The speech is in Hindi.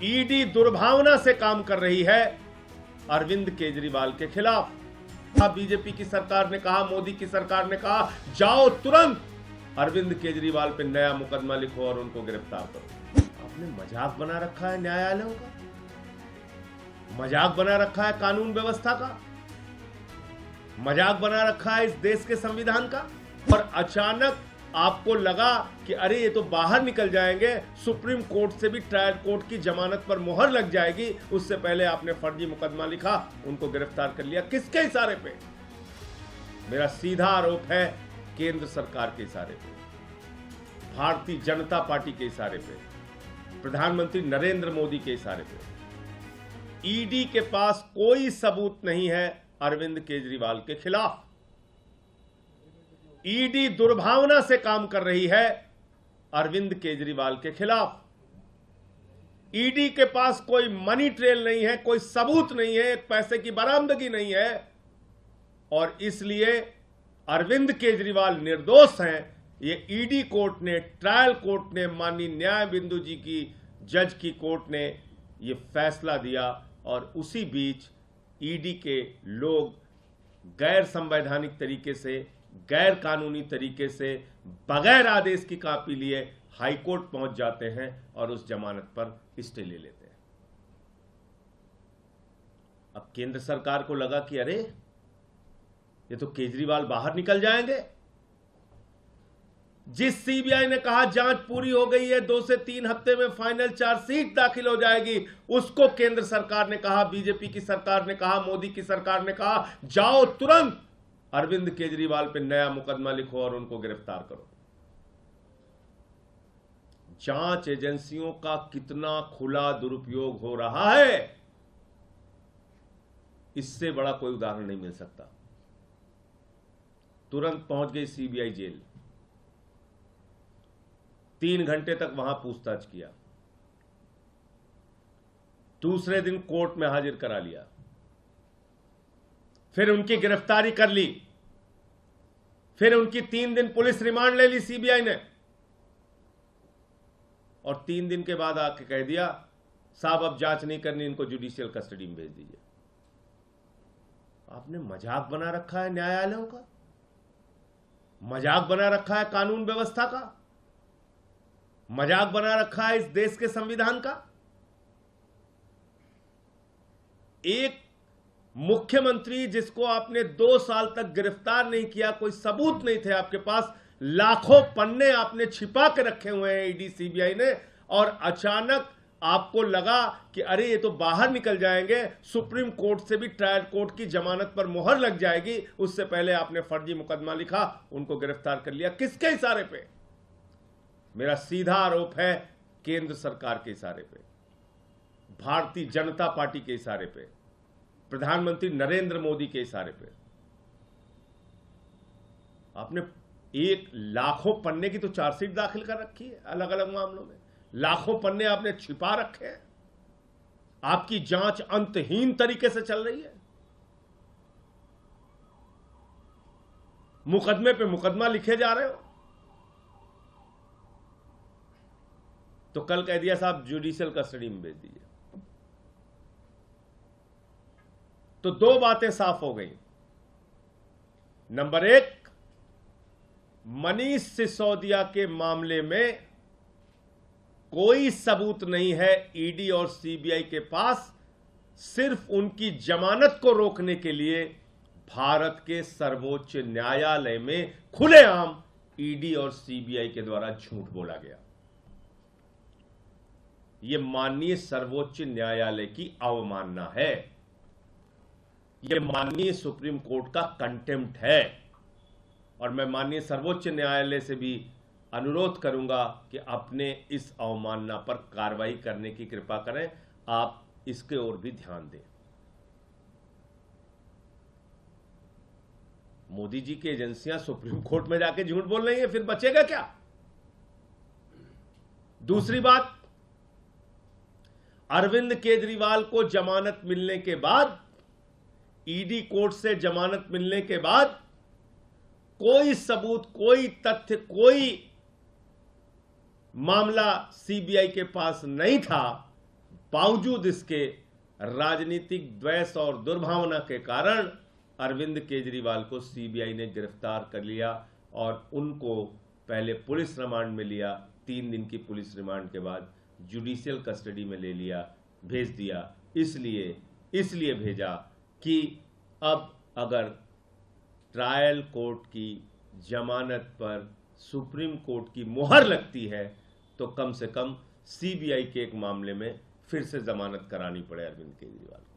ईडी दुर्भावना से काम कर रही है अरविंद केजरीवाल के खिलाफ। बीजेपी की सरकार ने कहा, मोदी की सरकार ने कहा, जाओ तुरंत अरविंद केजरीवाल पे नया मुकदमा लिखो और उनको गिरफ्तार करो। आपने मजाक बना रखा है न्यायालयों का, मजाक बना रखा है कानून व्यवस्था का, मजाक बना रखा है इस देश के संविधान का। और अचानक आपको लगा कि अरे ये तो बाहर निकल जाएंगे, सुप्रीम कोर्ट से भी ट्रायल कोर्ट की जमानत पर मुहर लग जाएगी, उससे पहले आपने फर्जी मुकदमा लिखा, उनको गिरफ्तार कर लिया। किसके इशारे पे? मेरा सीधा आरोप है केंद्र सरकार के इशारे पे, भारतीय जनता पार्टी के इशारे पे, प्रधानमंत्री नरेंद्र मोदी के इशारे पे। ईडी के पास कोई सबूत नहीं है अरविंद केजरीवाल के खिलाफ। ईडी दुर्भावना से काम कर रही है अरविंद केजरीवाल के खिलाफ। ईडी के पास कोई मनी ट्रेल नहीं है, कोई सबूत नहीं है, एक पैसे की बरामदगी नहीं है, और इसलिए अरविंद केजरीवाल निर्दोष हैं। ये ईडी कोर्ट ने, ट्रायल कोर्ट ने, माननीय न्याय बिंदु जी की जज की कोर्ट ने ये फैसला दिया, और उसी बीच ईडी के लोग गैर संवैधानिक तरीके से, गैर कानूनी तरीके से, बगैर आदेश की कॉपी लिए हाईकोर्ट पहुंच जाते हैं और उस जमानत पर स्टे ले लेते हैं। अब केंद्र सरकार को लगा कि अरे ये तो केजरीवाल बाहर निकल जाएंगे। जिस सीबीआई ने कहा जांच पूरी हो गई है, 2 से 3 हफ्ते में फाइनल चार्जशीट दाखिल हो जाएगी, उसको केंद्र सरकार ने कहा, बीजेपी की सरकार ने कहा, मोदी की सरकार ने कहा, जाओ तुरंत अरविंद केजरीवाल पे नया मुकदमा लिखो और उनको गिरफ्तार करो। जांच एजेंसियों का कितना खुला दुरुपयोग हो रहा है, इससे बड़ा कोई उदाहरण नहीं मिल सकता। तुरंत पहुंच गई सीबीआई जेल, 3 घंटे तक वहां पूछताछ किया, दूसरे दिन कोर्ट में हाजिर करा लिया, फिर उनकी गिरफ्तारी कर ली, फिर उनकी 3 दिन पुलिस रिमांड ले ली सीबीआई ने, और 3 दिन के बाद आके कह दिया साहब अब जांच नहीं करनी, इनको जुडिशियल कस्टडी में भेज दीजिए। आपने मजाक बना रखा है न्यायालयों का, मजाक बना रखा है कानून व्यवस्था का, मजाक बना रखा है इस देश के संविधान का। एक मुख्यमंत्री जिसको आपने 2 साल तक गिरफ्तार नहीं किया, कोई सबूत नहीं थे आपके पास, लाखों पन्ने आपने छिपा के रखे हुए हैं ईडी सीबीआई ने, और अचानक आपको लगा कि अरे ये तो बाहर निकल जाएंगे, सुप्रीम कोर्ट से भी ट्रायल कोर्ट की जमानत पर मुहर लग जाएगी, उससे पहले आपने फर्जी मुकदमा लिखा, उनको गिरफ्तार कर लिया। किसके इशारे पे? मेरा सीधा आरोप है केंद्र सरकार के इशारे पे, भारतीय जनता पार्टी के इशारे पे, प्रधानमंत्री नरेंद्र मोदी के इशारे पे। आपने एक लाखों पन्ने की तो चार्जशीट दाखिल कर रखी है अलग अलग मामलों में, लाखों पन्ने आपने छिपा रखे हैं, आपकी जांच अंतहीन तरीके से चल रही है, मुकदमे पे मुकदमा लिखे जा रहे हो। तो कल कह दिया साहब जुडिशियल कस्टडी में भेज दीजिए। तो 2 बातें साफ हो गई। नंबर 1, मनीष सिसोदिया के मामले में कोई सबूत नहीं है ईडी और सीबीआई के पास, सिर्फ उनकी जमानत को रोकने के लिए भारत के सर्वोच्च न्यायालय में खुलेआम ईडी और सीबीआई के द्वारा झूठ बोला गया। यह माननीय सर्वोच्च न्यायालय की अवमानना है, यह माननीय सुप्रीम कोर्ट का कंटेम्प्ट है, और मैं माननीय सर्वोच्च न्यायालय से भी अनुरोध करूंगा कि अपने इस अवमानना पर कार्रवाई करने की कृपा करें। आप इसके ओर भी ध्यान दें। मोदी जी की एजेंसियां सुप्रीम कोर्ट में जाके झूठ बोल रही हैं, फिर बचेगा क्या? दूसरी बात, अरविंद केजरीवाल को जमानत मिलने के बाद, ईडी कोर्ट से जमानत मिलने के बाद, कोई सबूत, कोई तथ्य, कोई मामला सीबीआई के पास नहीं था। बावजूद इसके राजनीतिक द्वेष और दुर्भावना के कारण अरविंद केजरीवाल को सीबीआई ने गिरफ्तार कर लिया और उनको पहले पुलिस रिमांड में लिया, 3 दिन की पुलिस रिमांड के बाद जुडिशियल कस्टडी में ले लिया, भेज दिया। इसलिए भेजा कि अब अगर ट्रायल कोर्ट की जमानत पर सुप्रीम कोर्ट की मुहर लगती है तो कम से कम सीबीआई के एक मामले में फिर से जमानत करानी पड़े अरविंद केजरीवाल को।